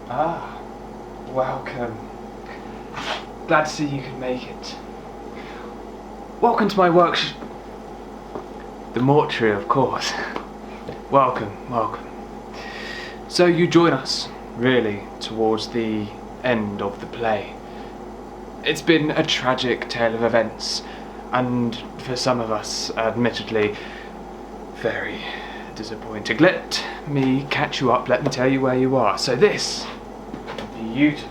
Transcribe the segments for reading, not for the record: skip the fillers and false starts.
Ah, welcome. Glad to see you could make it. Welcome to my workshop. The mortuary, of course. Welcome, welcome. So you join us, really, towards the end of the play. It's been a tragic tale of events, and for some of us, admittedly, very disappointing. Let me catch you up, let me tell you where you are. So this beautiful,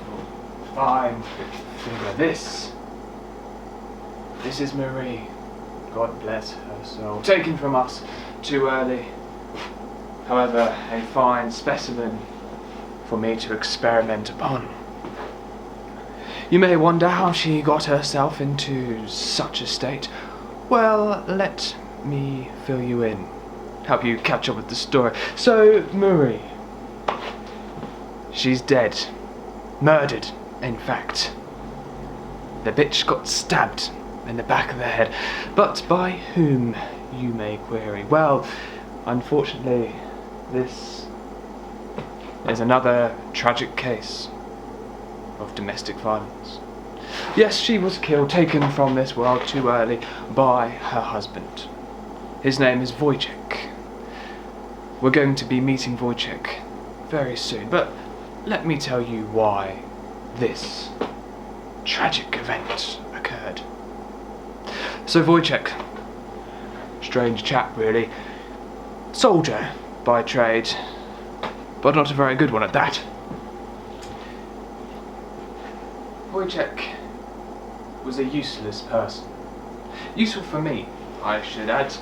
fine figure, this is Marie. God bless her soul. Taken from us too early. However, a fine specimen for me to experiment upon. You may wonder how she got herself into such a state. Well, let me fill you in. Help you catch up with the story. So, Marie. She's dead. Murdered, in fact. The bitch got stabbed in the back of the head. But by whom, you may query? Well, unfortunately, this is another tragic case of domestic violence. Yes, she was killed, taken from this world too early by her husband. His name is Woyzeck. We're going to be meeting Woyzeck very soon, but let me tell you why this tragic event occurred. So Woyzeck, strange chap really, soldier by trade, but not a very good one at that. Woyzeck was a useless person. Useful for me, I should add.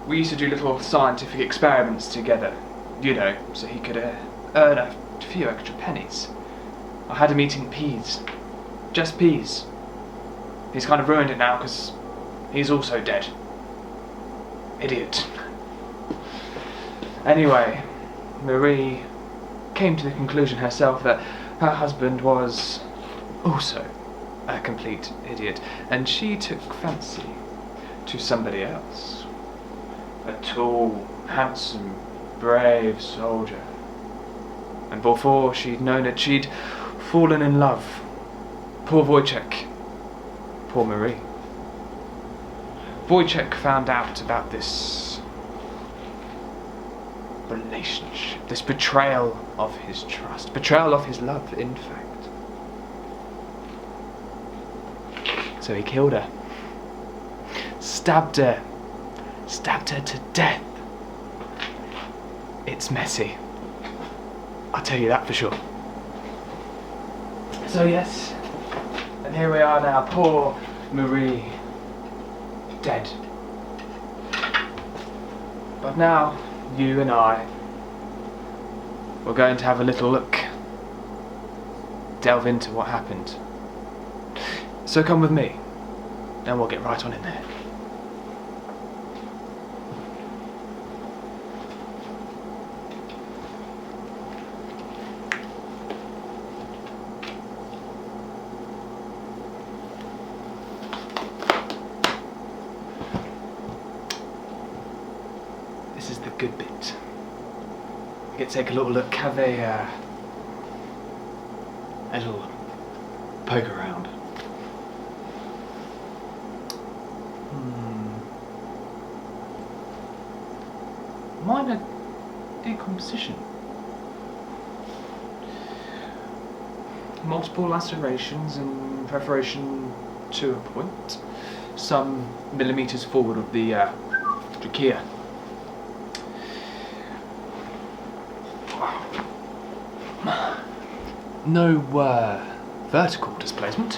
We used to do little scientific experiments together, you know, so he could earn a few extra pennies. I had him eating peas. Just peas. He's kind of ruined it now because he's also dead. Idiot. Anyway, Marie came to the conclusion herself that her husband was also a complete idiot, and she took fancy to somebody else. A tall, handsome, brave soldier. And before she'd known it, she'd fallen in love. Poor Woyzeck. Poor Marie. Woyzeck found out about this relationship, this betrayal of his trust, betrayal of his love, in fact. So he killed her. Stabbed her to death. It's messy. I'll tell you that for sure. So yes, and here we are now, poor Marie, dead. But now, you and I, we're going to have a little look, delve into what happened. So come with me, and we'll get right on in there. This is the good bit. We get to take a little look, have a little poke around. Minor decomposition. Multiple lacerations in preparation to a point, some millimetres forward of the trachea. No vertical displacement.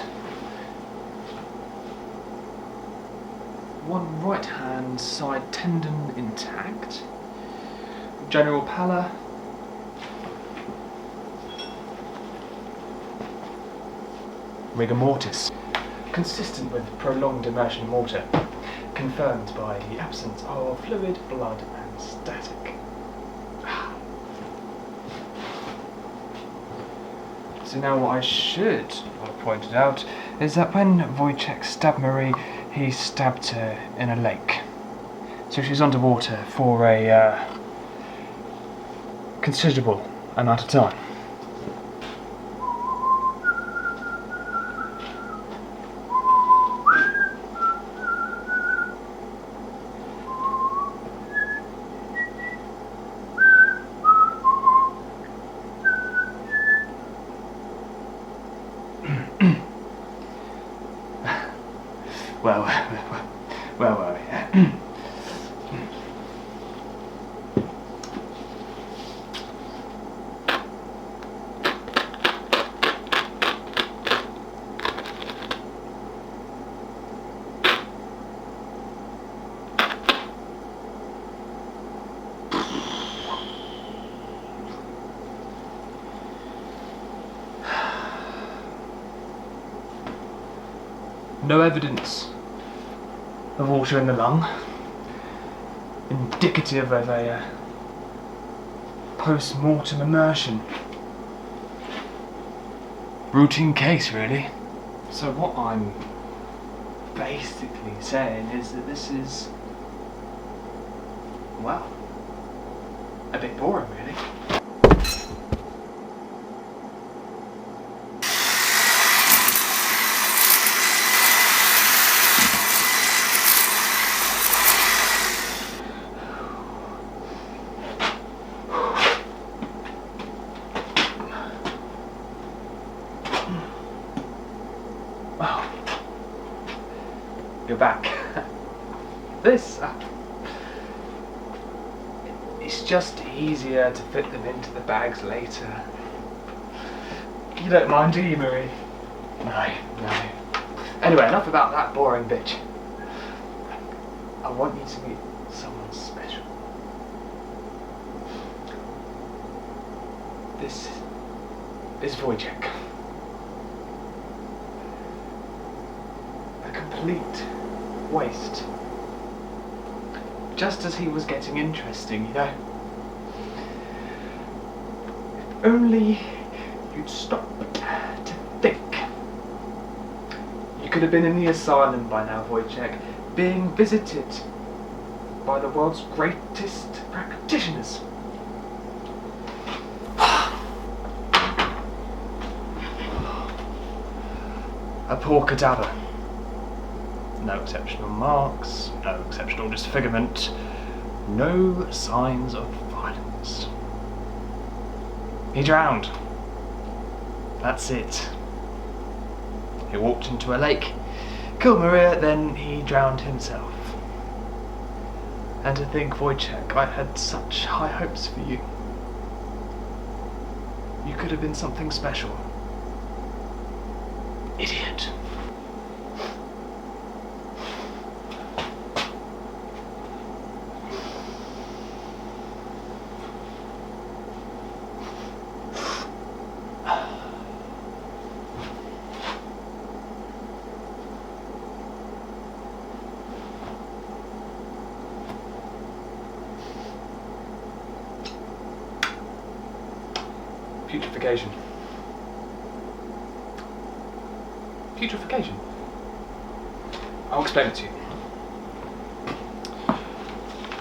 One right hand side tendon intact. General pallor. Rigor mortis. Consistent with prolonged immersion in water. Confirmed by the absence of fluid, blood and static. So now what I should have pointed out is that when Woyzeck stabbed Marie, he stabbed her in a lake. So she's underwater for a considerable amount of time. No evidence of water in the lung, indicative of a post-mortem immersion. Routine case, really. So what I'm basically saying is that this is, well, a bit boring, really. Wow. You're back. This, it's just easier to fit them into the bags later. You don't mind, do you, Marie? No. Anyway, enough about that boring bitch. I want you to meet someone special. This is Woyzeck. A complete waste. Just as he was getting interesting, you know. If only you'd stop to think. You could have been in the asylum by now, Woyzeck, being visited by the world's greatest practitioners. A poor cadaver. No exceptional marks, no exceptional disfigurement, no signs of violence. He drowned. That's it. He walked into a lake, killed Maria, then he drowned himself. And to think, Woyzeck, I had such high hopes for you. You could have been something special. Idiot. Putrefaction. Putrefaction. I'll explain it to you.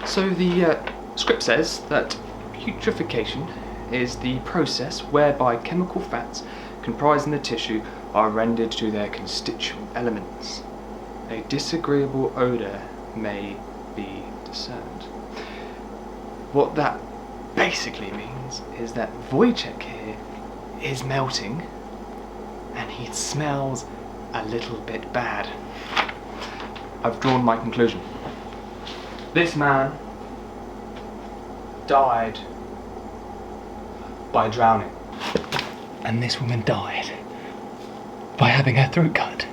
So the script says that putrefaction is the process whereby chemical fats comprising the tissue are rendered to their constituent elements. A disagreeable odour may be discerned. What that basically means is that Woyzeck here is melting and he smells a little bit bad. I've drawn my conclusion. This man died by drowning. And this woman died by having her throat cut.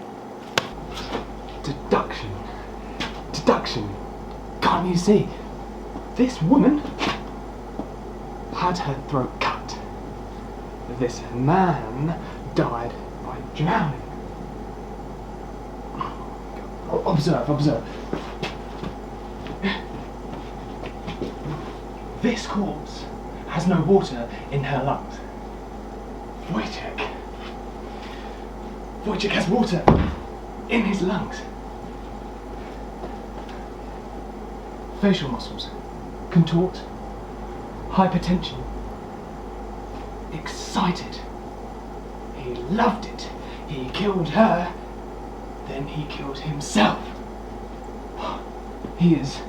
Deduction. Can't you see? This woman had her throat cut. This man died by drowning. Observe. This corpse has no water in her lungs. Woyzeck has water in his lungs. Facial muscles contort. Hypertension. Excited. He loved it. He killed her. Then he killed himself. He is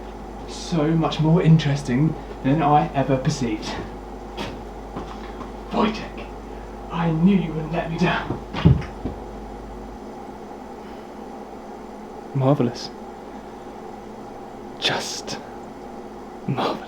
so much more interesting than I ever perceived. Woyzeck, I knew you wouldn't let me down. Marvellous. Just marvellous.